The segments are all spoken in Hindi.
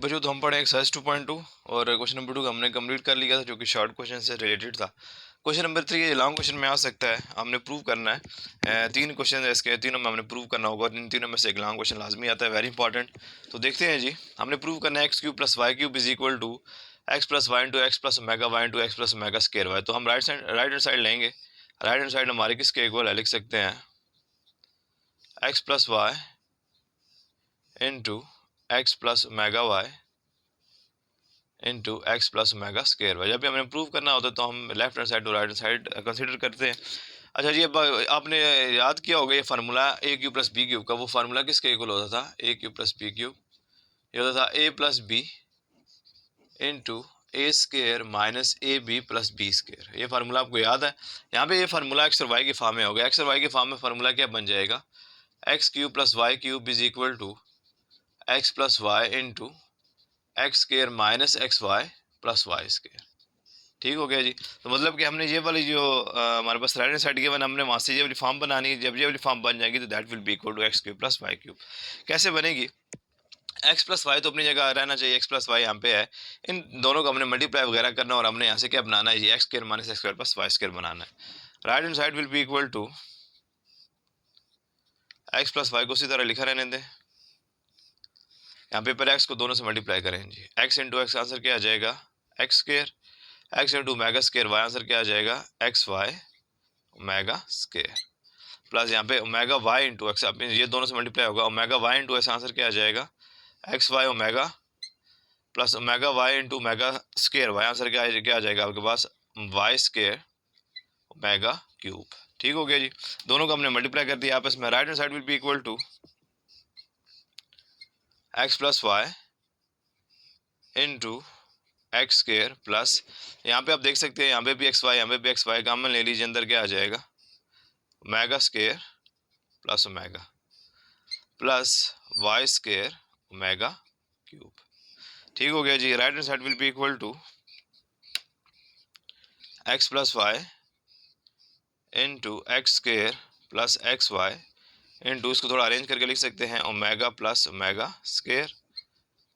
वजूद हम पढ़े एक्सरसाइज 2.2 और क्वेश्चन नंबर 2 हमने कंप्लीट कर लिया था जो कि शॉर्ट क्वेश्चन से रिलेटेड था। क्वेश्चन नंबर 3 ये लॉन्ग क्वेश्चन में आ सकता है, हमने प्रूव करना है। तीन क्वेश्चन है इसके, तीनों में हमने प्रूव करना होगा और इन तीनों में से एक लॉन्ग क्वेश्चन लाजमी आता है, वेरी इंपॉर्टेंट। तो देखते हैं जी, हमने प्रूव करना है x cube plus Y cube is equal to x plus Y into x plus omega Y into x plus omega square y. तो हम राइट हैंड साइड लेंगे। राइट हैंड साइड हमारे किसके इक्वल है, लिख सकते हैं x plus Y into x plus omega Y into x plus omega square y. जब भी हमें प्रूव करना होता है तो हम लेफ्ट हैंड साइड और राइट हैंड साइड कंसीडर करते हैं। अच्छा जी, अब आपने याद किया होगा ये formula A cube plus B cube का, वो फार्मूला किसके इक्वल होता था, A cube plus B cube, ये होता था A plus B into A square minus A B plus B square. ये फार्मूला आपको याद है। यहाँ पे ये फार्मूला एक्स और वाई के फॉर्म में होगा। एक्स और वाई के फॉर्म में फार्मूला क्या बन जाएगा, x cube plus Y cube is equal to x plus Y into x square minus x Y plus Y square. ठीक हो गया जी। तो मतलब कि हमने ये वाली जो हमारे पास राइट हैंड साइड गिवन, हमने वहाँ से ये वाली फॉर्म बनानी है। जब ये वाली फॉर्म बन जाएगी तो that will be equal to x cube plus Y cube. कैसे बनेगी, एक्स प्लस वाई तो अपनी जगह रहना चाहिए, एक्स प्लस वाई यहाँ पे है, इन दोनों को हमने मल्टीप्लाई वगैरह करना और हमने यहाँ से क्या बनाना है, ये X square minus X square plus Y square बनाना है। Right hand side will be equal to x plus Y को उसी तरह लिखा रहने दें। यहाँ पे पहले एक्स को दोनों से मल्टीप्लाई करें जी, एक्स इंटू एक्स आंसर क्या आ जाएगा x square, x into omega square Y answer क्या आ जाएगा x Y omega square, plus यहाँ पे ओमेगा वाई इंटू एक्स, ये दोनों से मल्टीप्लाई होगा, omega Y into x answer क्या आ जाएगा x Y omega, plus omega Y into omega square Y answer क्या आ जाएगा आपके पास वाई स्क्वायर ओमेगा क्यूब। ठीक हो गया जी। दोनों को हमने मल्टीप्लाई कर दिया आपस में। Right hand side will be equal to x plus Y into x square plus, यहाँ पे आप देख सकते हैं यहाँ पे भी एक्स वाई, यहाँ पे भी एक्स वाई, कॉमन ले लीजिए, अंदर क्या आ जाएगा omega square plus omega plus Y square omega cube. ठीक हो गया जी। Right hand side will be equal to x plus Y into x square plus x Y into, इसको थोड़ा अरेंज करके लिख सकते हैं omega plus omega square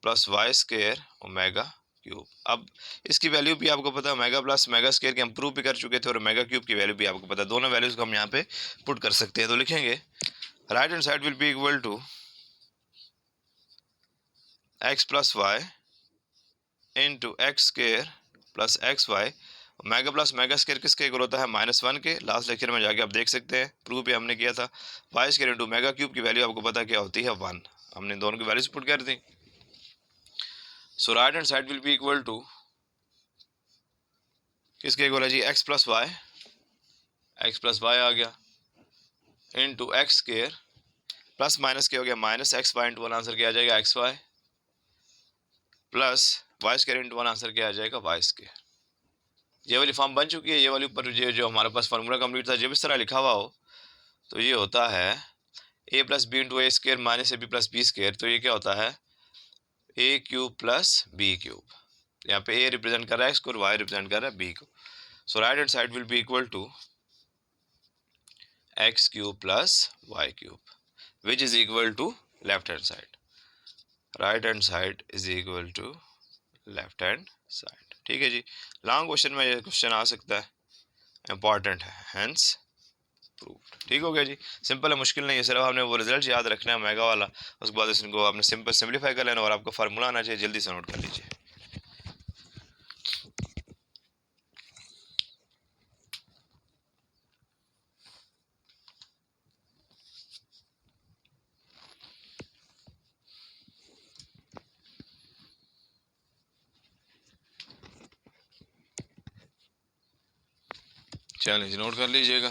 plus Y square omega cube. अब इसकी वैल्यू भी आपको पता है, ओमेगा प्लस ओमेगा स्क्वायर की हम प्रूव भी कर चुके थे और ओमेगा क्यूब की वैल्यू भी आपको पता है। दोनों वैल्यूज को हम यहाँ पे पुट कर सकते हैं। तो लिखेंगे right hand side will be equal to x plus Y into x square plus x Y, omega plus omega square किसके इक्वल होता है -1 के। लास्ट लेक्चर में जाके आप देख सकते हैं, प्रूव भी हमने किया था। Y square into omega cube की वैल्यू आपको पता क्या होती है 1, हमने दोनों की वैल्यूज पुट कर दी। So right hand side will be equal to किसके इक्वल है जी एक्स प्लस वाई आ गया into x square plus minus क्या हो गया minus x Y into one, answer क्या आ जाएगा x Y, plus Y square into one, answer क्या आ जाएगा वाई स्क्वायर। ये वाली फॉर्म बन चुकी है। ये वाली ऊपर जो हमारे पास फार्मूला कंप्लीट था, जब इस तरह लिखा हुआ हो तो ये होता है A plus B into A square minus A B plus B square. तो ये क्या होता है A cube plus B cube. यहाँ पे ए रिप्रेजेंट कर रहा है एक्स को और वाई रिप्रेजेंट कर रहा है बी को। So right hand side will be equal to x cube plus Y cube which is equal to left hand side. Right hand side is equal to left hand side. ठीक है जी। लॉन्ग क्वेश्चन में ये क्वेश्चन आ सकता है, इंपॉर्टेंट है, हेंस प्रूव्ड। ठीक हो गया जी। सिंपल है, मुश्किल नहीं है, सिर्फ आपने वो रिजल्ट याद रखना है ओमेगा वाला, उसके बाद इसको आपने सिंपल सिंपलीफाई कर लेना और आपको फार्मूला आना चाहिए, जल्दी से नोट कर लीजिए। चलिए जी, नोट कर लीजिएगा।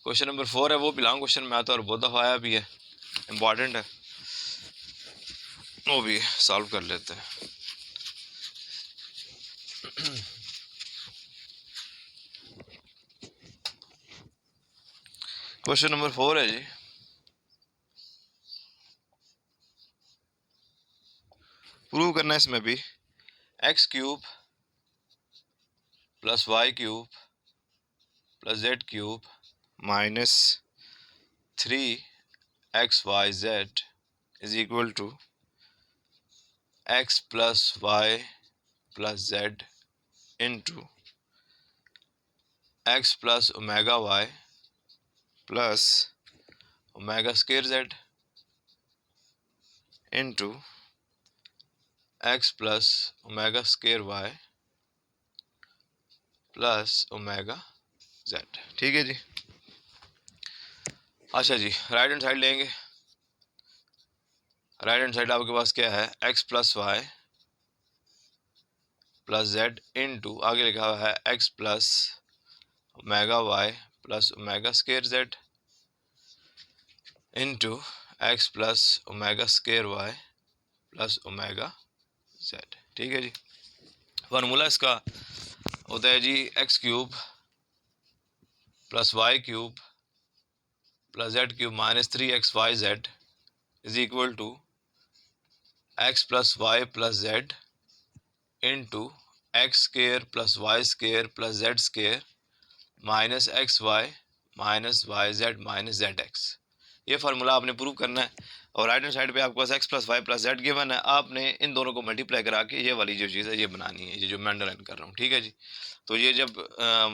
क्वेश्चन नंबर 4 है, वो भी लॉन्ग क्वेश्चन में आता है और बहुत दफ़ा आया भी है, इंपॉर्टेंट है, वो भी सॉल्व कर लेते हैं। क्वेश्चन नंबर 4 है जी, प्रूव करना है इसमें भी x cube plus Y cube plus Z cube minus 3 x y z is equal to x plus Y plus Z into x plus omega Y plus omega square Z into x plus omega square Y plus omega Z. ठीक है जी। अच्छा जी, राइट हैंड साइड लेंगे। राइट हैंड साइड आपके पास क्या है, x plus Y plus Z into आगे लिखा हुआ है x plus omega Y plus omega square Z into x plus omega square Y plus omega Z. ठीक है जी। फार्मूला इसका होता है जी X cube plus Y cube plus Z cube minus 3xyz is equal to x plus Y plus Z into X square plus Y square plus Z square minus x Y minus Y Z minus Z X. ये फार्मूला आपने प्रूव करना है और राइट हैंड साइड पे आपके पास X plus Y plus Z given है। आपने इन दोनों को मल्टीप्लाई करा के ये वाली जो चीज़ है ये बनानी है, ये जो मैं अंडरलाइन कर रहा हूँ। ठीक है जी। तो ये जब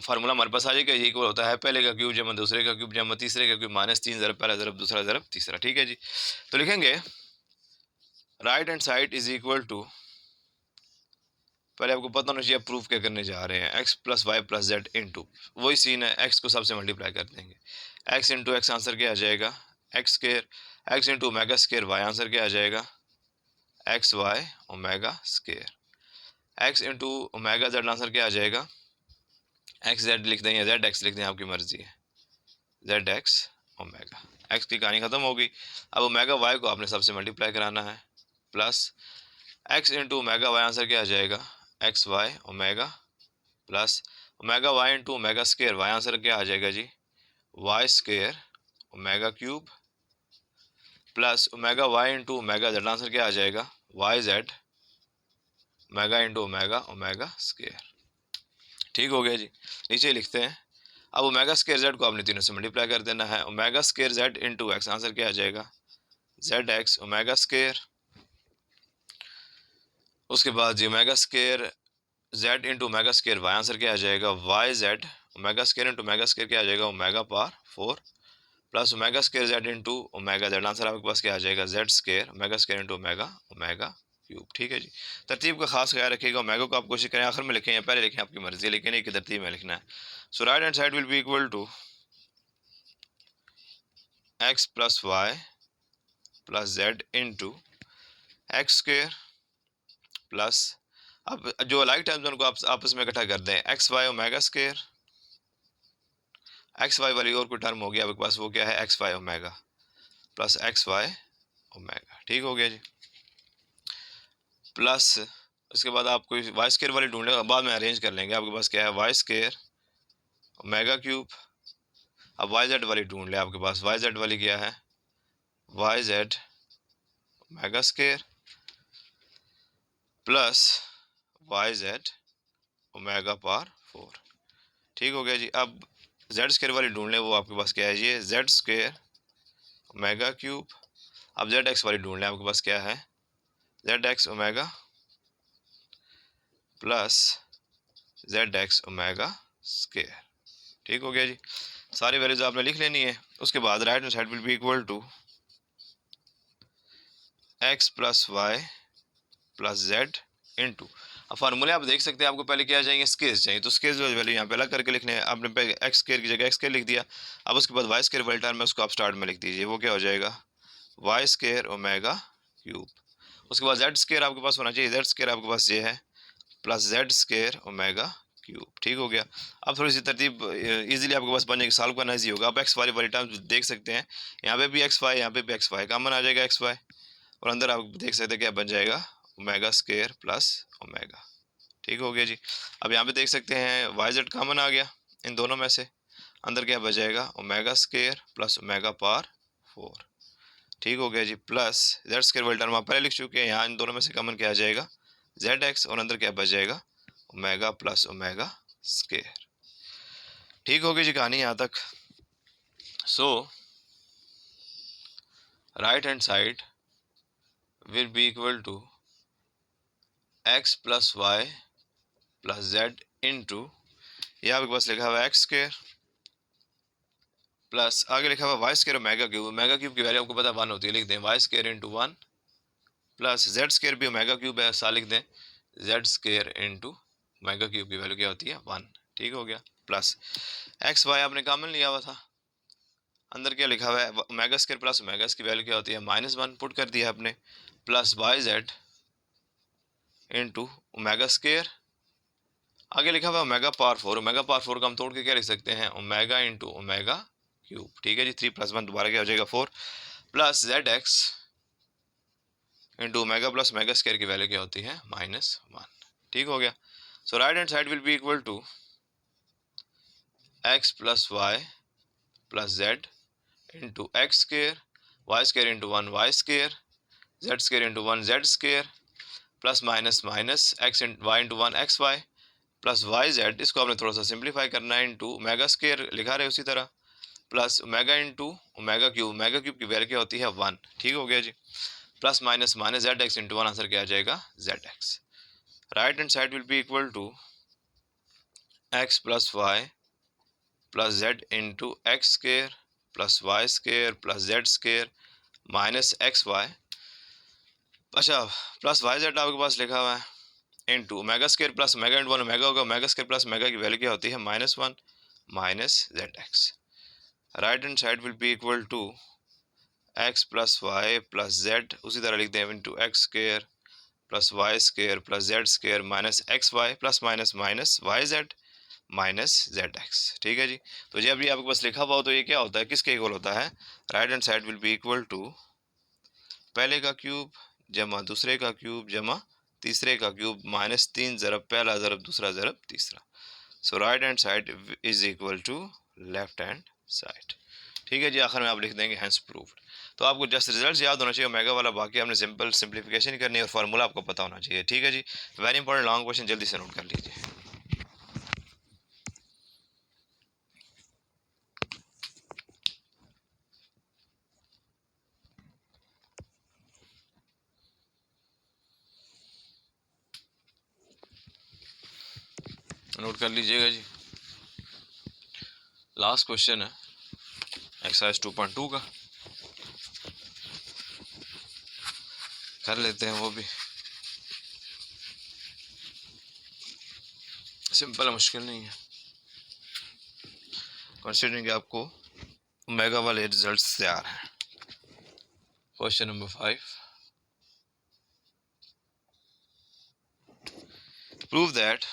फार्मूला हमारे पास आ जाएगा, ये इक्वल होता है पहले का क्यूब जमा दूसरे का क्यूब जमा तीसरे का क्यूब माइनस 3 ज़रब पहला ज़रब दूसरा ज़रब तीसरा। ठीक है जी। तो लिखेंगे right hand side is equal to, पहले आपको पता होना चाहिए प्रूफ क्या करने जा रहे हैं, x plus Y plus Z into वही सीन है, एक्स को सबसे मल्टीप्लाई कर देंगे, एक्स इंटू एक्स आंसर क्या आ जाएगा x square, x into omega square Y answer क्या आ जाएगा x Y omega square, x into omega Z answer क्या आ जाएगा एक्स जेड लिख दें या जेड एक्स लिख दें, आपकी मर्जी है, जेड एक्स ओमेगा। एक्स की कहानी खत्म हो गई। अब ओमेगा वाई को आपने सबसे मल्टीप्लाई कराना है, plus X into omega Y answer क्या आ जाएगा x Y omega plus omega Y into omega square Y answer क्या आ जाएगा जी Y square omega cube plus omega Y into omega Z answer क्या आ जाएगा Y Z omega into omega omega square. ठीक हो गया जी। नीचे लिखते हैं, अब ओमेगा स्क्वायर जेड को आपने तीनों से मल्टीप्लाई कर देना है, omega square Z into x answer क्या आ जाएगा जेड एक्स ओमेगा स्क्वायर, उसके बाद जी omega square Z into omega square Y answer क्या आ जाएगा Y Z omega square into omega square क्या आ जाएगा omega power 4 plus omega square Z into omega Z answer आपके पास क्या आ जाएगा Z square omega square into omega omega cube. ठीक है जी। तरतीब का खास ख्याल रखिएगा, ओमेगा को आप कोशिश करें आखिर में लिखें या पहले लिखें, आपकी मर्जी है, लेकिन एक तरतीब में लिखना है। So right hand side will be equal to x plus Y plus Z into x square plus, अब जो अलग टर्म्स उनको आप आपस में इकट्ठा कर दें, x Y omega square, x y वाली और कोई टर्म हो गया आपके पास, वो क्या है x Y omega plus x Y omega. ठीक हो गया जी। प्लस उसके बाद आप कोई वाई स्क्वायर वाली ढूंढ लें, बाद में अरेंज कर लेंगे। आपके पास क्या है वाई स्क्वायर ओमेगा क्यूब, अब वाई जेड वाली ढूंढ लें, आपके पास वाई जेड वाली क्या है y Z omega square plus y Z omega power 4। ठीक हो गया जी। अब जेड स्क्वायर वाली ढूंढ लें, वो आपके पास क्या है ये जेड स्क्वायर ओमेगा क्यूब, अब जेड एक्स वाली ढूंढ लें, आपके पास क्या है Z X omega plus z X omega square. ठीक हो गया जी। सारी वैल्यूज आपने लिख लेनी है। उसके बाद right hand side will be equal to x plus Y plus Z into, अब फार्मूले आप देख सकते हैं, आपको पहले क्या चाहिए स्केस चाहिए, तो स्केस वैल्यू यहाँ पे अलग करके लिखने हैं। आपने एक्स स्क्वायर की जगह एक्स स्क्वायर लिख दिया, अब उसके बाद वाई स्क्वायर वाली टर्म है उसको आप स्टार्ट में लिख दीजिए, वो क्या हो जाएगा वाई स्क्वायर ओमेगा क्यूब। उसके बाद जेड स्क्वायर आपके पास होना चाहिए, जेड स्क्वायर आपके पास ये है plus Z square omega cube. ठीक हो गया। अब थोड़ी सी तरतीब इजीली आपके पास बनेगी, सॉल्व करना इजी होगा। आप एक्स वाली टर्म देख सकते हैं, यहाँ पे भी एक्स वाई, यहाँ पे भी एक्स वाई कॉमन आ जाएगा एक्स वाई, और अंदर आप देख सकते हैं क्या बन जाएगा ओमेगा स्क्वायर प्लस ओमेगा। ठीक हो गया जी। अब यहाँ पे देख सकते हैं वाई जेड कॉमन आ गया इन दोनों में से, अंदर क्या बच जाएगा omega square plus omega power 4। ठीक हो गया जी। प्लस जेड स्क्वायर वाली टर्म आप पहले लिख चुके हैं, यहाँ इन दोनों में से कॉमन क्या आ जाएगा जेड एक्स, और अंदर क्या बच जाएगा ओमेगा प्लस ओमेगा स्क्वायर। ठीक हो गई जी कहानी यहाँ तक। So right hand side will be equal to x plus Y plus Z into, ये आपके पास लिखा हुआ है एक्स स्क्र प्लस आगे लिखा हुआ y square omega cube. Omega cube की वैल्यू आपको पता 1 होती है, लिख दें y square into 1 plus z square भी ओमेगा क्यूब है, साथ लिख दें z square into omega cube की वैल्यू क्या होती है 1। ठीक हो गया। प्लस एक्स वाई आपने कॉमन लिया हुआ था, अंदर क्या लिखा हुआ है ओमेगा स्क्र प्लस ओमेगा की वैल्यू क्या होती है -1 पुट कर दिया आपने, plus y z into omega square, आगे लिखा हुआ है ओमेगा पावर 4। ओमेगा पावर 4 को हम तोड़ के क्या लिख सकते हैं ओमेगा इंटू ओमेगा क्यूब। ठीक है जी, 3 + 1 दोबारा क्या हो जाएगा 4 plus z x into omega plus omega square की वैल्यू क्या होती है -1। ठीक हो गया। So right hand side will be equal to x plus Y plus Z into x square y square into 1 y square z square into 1 z square plus minus minus x Y into 1 x Y plus y z, इसको आपने थोड़ा सा सिंप्लीफाई करना है, इंटू ओमेगा स्क्र लिखा रहे उसी तरह plus omega into omega cube की वैल्यू क्या होती है 1। ठीक हो गया जी। Plus minus minus Z x into 1, answer क्या आ जाएगा Z x. Right hand side will be equal to x plus Y plus Z into x square plus y square plus z square minus x y, अच्छा प्लस वाई जेड आपके पास लिखा हुआ है into omega square plus omega into 1 omega होगा, ओमेगा स्क्र प्लस ओमेगा की वैल्यू क्या होती है -1 minus Z x. Right hand side will be equal to x plus Y plus z, उसी तरह लिखते हैं into x square plus y square plus z square minus x Y plus minus minus Y Z minus Z x. ठीक है जी। तो जब ये आपके पास लिखा हुआ हो तो ये क्या होता है, किसके इक्वल होता है, right hand side will be equal to पहले का क्यूब जमा दूसरे का क्यूब जमा तीसरे का क्यूब माइनस 3 ज़रब पहला ज़रब दूसरा ज़रब तीसरा। So right hand side is equal to left hand side. ठीक है जी, आखिर में आप लिख देंगे हैंस प्रूव्ड। तो आपको जस्ट रिजल्ट याद होना चाहिए ओमेगा वाला, बाकी आपने सिंपल सिंप्लीफिकेशन करनी है और फार्मूला आपको पता होना चाहिए। ठीक है जी, वेरी इंपॉर्टेंट लॉन्ग क्वेश्चन, जल्दी से नोट कर लीजिए। नोट कर लीजिएगा जी। लास्ट क्वेश्चन है एक्सरसाइज 2.2 का, कर लेते हैं वो भी। सिंपल है, मुश्किल नहीं है, कंसीडरिंग आपको ओमेगा वाले रिजल्ट्स तैयार हैं। Question number 5, prove that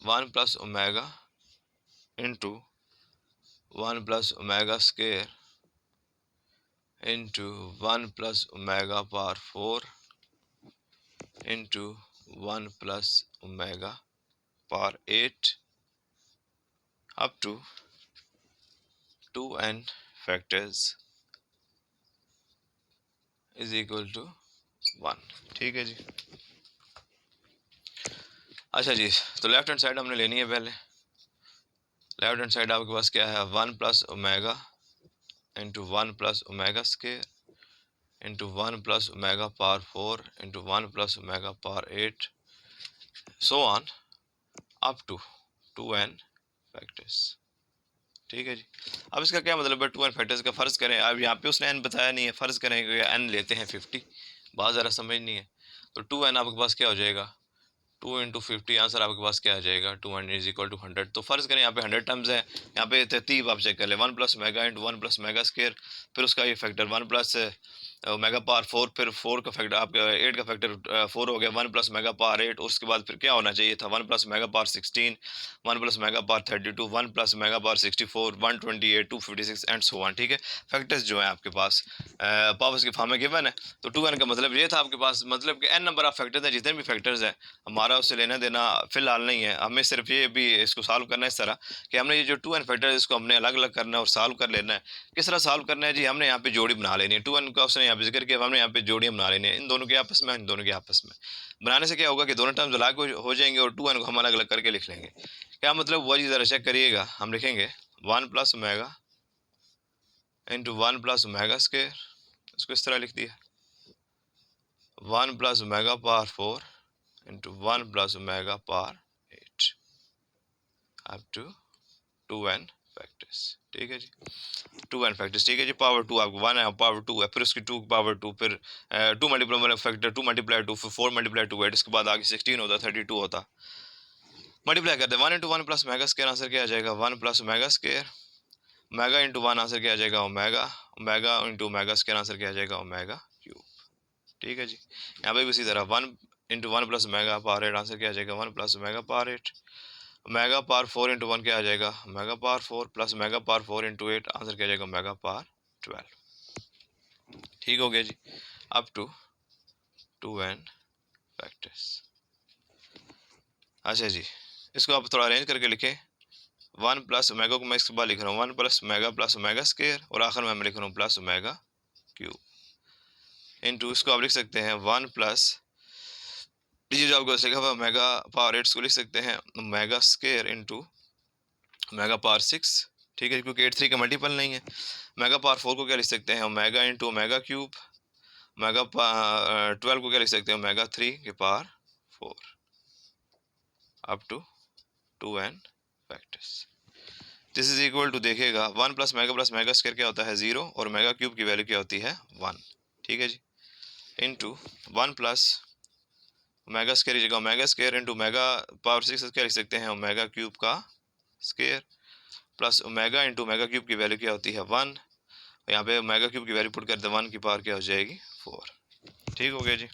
1 plus omega into 1 plus omega square into 1 plus omega power 4 into 1 plus omega power 8 up to 2n factors is equal to 1। ठीक है जी। अच्छा जी, तो लेफ्ट हैंड साइड हमने लेनी है पहले। लेफ्ट हैंड साइड आपके पास क्या है 1 plus omega into 1 plus omega square into 1 plus omega power 4 into 1 plus omega power 8 so on up to 2n factors. ठीक है जी। अब इसका क्या मतलब है 2n फैक्टर्स का, फ़र्ज़ करें, अब यहाँ पे उसने n बताया नहीं है, फ़र्ज़ करें कि n लेते हैं 50, बात ज़रा समझ नहीं है, तो 2n आपके पास क्या हो जाएगा 2 इंटू 50, आंसर आपके पास क्या आ जाएगा 200 इज इक्वल टू 100। तो फ़र्ज़ करें यहाँ पे 100 टर्म्स है, यहाँ पे तरतीब आप चेक कर लें 1 plus omega into 1 plus omega square, फिर उसका ये फैक्टर 1 प्लस ओमेगा पावर 4, फिर 4 का फैक्टर आपका 8 का फैक्टर 4 हो गया 1 प्लस ओमेगा पावर 8, उसके बाद फिर क्या होना चाहिए था 1 plus omega power 16, 1 plus omega power 32, 1 plus omega power 64, 128, 256 and so on. ठीक है, फैक्टर्स जो है आपके पास पावर्स के फॉर्म में गिवन है, तो 2n का मतलब ये था आपके पास, मतलब कि n नंबर ऑफ फैक्टर्स हैं, जितने भी फैक्टर्स हैं हमारा उससे लेना देना फिलहाल नहीं है, हमें सिर्फ ये भी इसको सॉल्व करना है इस तरह कि हमने ये जो 2n फैक्टर है इसको हमने अलग अलग करना है और सॉल्व कर लेना है। किस तरह सॉल्व करना है जी, हमने यहाँ पे जोड़ी बना लेनी है, 2n का उसने यहाँ पे जिक्र किया, हमने यहाँ पे जोड़ियाँ बना लेनी है इन दोनों के आपस में, इन दोनों के आपस में बनाने से क्या होगा कि दोनों टर्म्स अलग हो जाएंगे और 2n को हम अलग अलग करके लिख लेंगे। क्या मतलब वही ज़रा चेक करिएगा, हम लिखेंगे 1 plus omega into 1 plus omega square, इसको इस तरह लिख दिया, 1 plus omega power 4 into 1 plus omega power 8 up to 2n factors. ठीक है जी, 2n फैक्टर्स। ठीक है जी, पावर 2 आपको 1 है, पावर 2 है, फिर उसकी 2 पावर 2, फिर 2 मल्टीप्लाई फैक्टर 2 मल्टीप्लाई 2, फिर 4 मल्टीप्लाई 2 8, इसके बाद आगे 16 होता, 32 होता। मल्टीप्लाई करते हैं 1 into 1 plus omega square, answer क्या आ जाएगा 1 plus omega square, omega into 1 answer क्या आ जाएगा omega, omega into omega square answer क्या आ जाएगा ओमेगा क्यूब। ठीक है जी, यहाँ पे भी इसी तरह 1 into 1 plus omega power 8 answer क्या आ जाएगा 1 plus omega power 8, omega power 4 into 1 क्या आ जाएगा omega power 4 plus omega power 4 into 8 answer क्या आ जाएगा ओमेगा पावर 12। ठीक हो गया जी, अप टू 2n फैक्टर्स। अच्छा जी, इसको आप थोड़ा अरेंज करके लिखें। 1 प्लस ओमेगा को मैं इसके बाद लिख रहा हूँ 1 प्लस ओमेगा स्क्वायर, और आखिर में मैं लिख रहा हूँ प्लस ओमेगा क्यूब इनटू, इसको आप लिख सकते हैं 1 प्लस, ये जो आपको लिखा हुआ ओमेगा पावर 8 को लिख सकते हैं omega square into omega power 6। ठीक है, क्योंकि 8 3 का मल्टीपल नहीं है। ओमेगा पावर 4 को क्या लिख सकते हैं omega into omega cube, omega 12 को क्या लिख सकते हैं ओमेगा 3 के power 4 up to 2n factors. This is equal to, देखिएगा 1 प्लस ओमेगा स्क्वायर क्या होता है 0, और ओमेगा क्यूब की वैल्यू क्या होती है 1। ठीक है जी, इनटू 1 प्लस ओमेगा स्क्वायर की जगह omega square into omega power 6 क्या लिख सकते हैं ओमेगा क्यूब का square, plus omega into omega cube की वैल्यू क्या होती है 1, यहाँ पे ओमेगा क्यूब की वैल्यू पुट कर दे 1 की पावर क्या हो जाएगी 4। ठीक हो गया जी,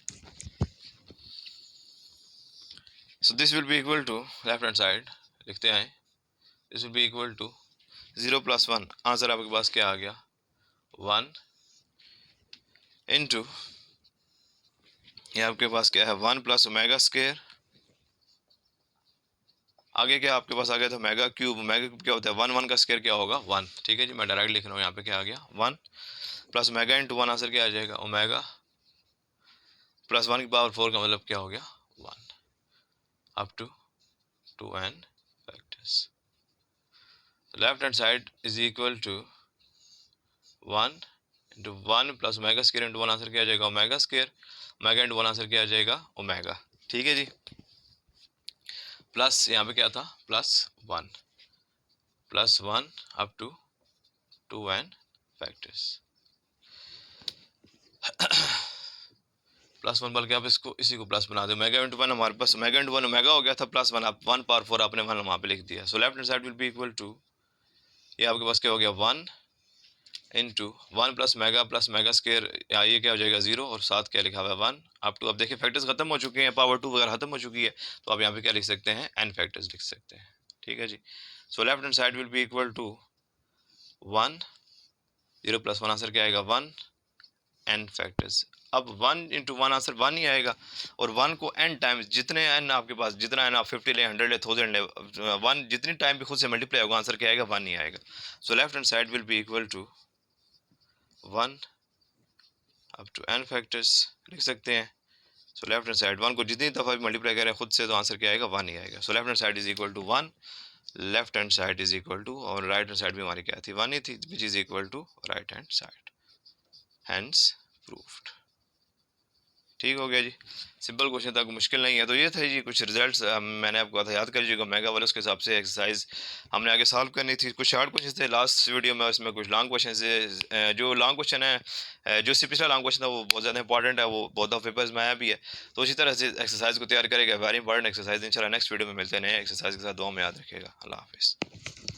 so this will be equal to, left hand side लिखते हैं, this will be equal to 0 plus 1, answer आपके पास क्या आ गया 1 इंटू, ये आपके पास क्या है 1 प्लस ओमेगा स्क्वायर, आगे क्या आपके पास आ गया था ओमेगा क्यूब, ओमेगा क्यूब क्या होता है 1 1 का स्क्वायर क्या होगा 1। ठीक है जी, मैं डायरेक्ट लिख रहा हूँ, यहाँ पे क्या आ गया 1 प्लस ओमेगा इंटू 1 आंसर क्या आ जाएगा ओमेगा, प्लस 1 की पावर 4 का मतलब क्या हो गया 1 up to 2n factors. Left hand side is equal to 1 into 1 plus omega square into 1 answer क्या आ जाएगा omega square, omega into 1 answer क्या आ जाएगा ओमेगा। ठीक है जी, प्लस यहाँ पे क्या था plus 1 up to 2n factors. Plus 1 बल्कि आप इसको इसी को प्लस बना दो, ओमेगा इंटू 1 हमारे पास ओमेगा इंटू 1 ओमेगा हो गया था, प्लस 1 आप 1 पावर 4 आपने 1 वहाँ पे लिख दिया। So left hand side will be equal to, ये आपके पास क्या हो गया 1 इंटू 1 प्लस ओमेगा स्क्वायर, ये क्या हो जाएगा 0, और साथ क्या लिखा हुआ है 1 अप टू, अब देखिए फैक्टर्स खत्म हो चुके हैं, पावर 2 वगैरह खत्म हो चुकी है, तो आप यहाँ पे क्या लिख सकते हैं n फैक्टर्स लिख सकते हैं। ठीक है जी, so left hand side will be equal to 1 0 plus 1 answer क्या आएगा 1 n फैक्टर्स। अब 1 इंटू 1 आंसर 1 ही आएगा, और 1 को n टाइम्स, जितने n आपके पास, जितना n आप 50 ले 100 ले 1000 ले, 1 जितनी टाइम भी खुद से मल्टीप्लाई होगा आंसर क्या आएगा 1 ही आएगा। So left hand side will be equal to 1 up to n factors लिख सकते हैं। सो लेफ्ट हैंड साइड 1 को जितनी दफ़ा भी मल्टीप्लाई करें खुद से, तो आंसर क्या आएगा 1 ही आएगा। So left hand side is equal to 1, left hand side is equal to, और राइट हैंड साइड भी हमारी क्या थी 1 ही थी, which is equal to right hand side, hence proved. ठीक हो गया जी, सिंपल क्वेश्चन था, मुश्किल नहीं है। तो ये थे जी कुछ रिजल्ट्स, मैंने आपको कहा था याद कर लीजिएगा मेगा वाले, उसके हिसाब से एक्सरसाइज हमने आगे सॉल्व करनी थी। कुछ शॉर्ट क्वेश्चन थे लास्ट वीडियो में, उसमें कुछ लॉन्ग क्वेश्चन थे। जो लॉन्ग क्वेश्चन है, जो से पिछला लॉन्ग क्वेश्चन था वो बहुत ज़्यादा इंपॉर्टेंट है, वो बहुत ऑफ पेपर्स में आया भी है, तो इसी तरह से एक्सरसाइज को तैयार करेगा, वेरी इंपॉर्टेंट एक्सरसाइज। इंशाल्लाह नेक्स्ट वीडियो में मिलते हैं नए एक्सरसाइज के साथ, दुआ में याद रखिएगा। अल्लाह हाफिज़।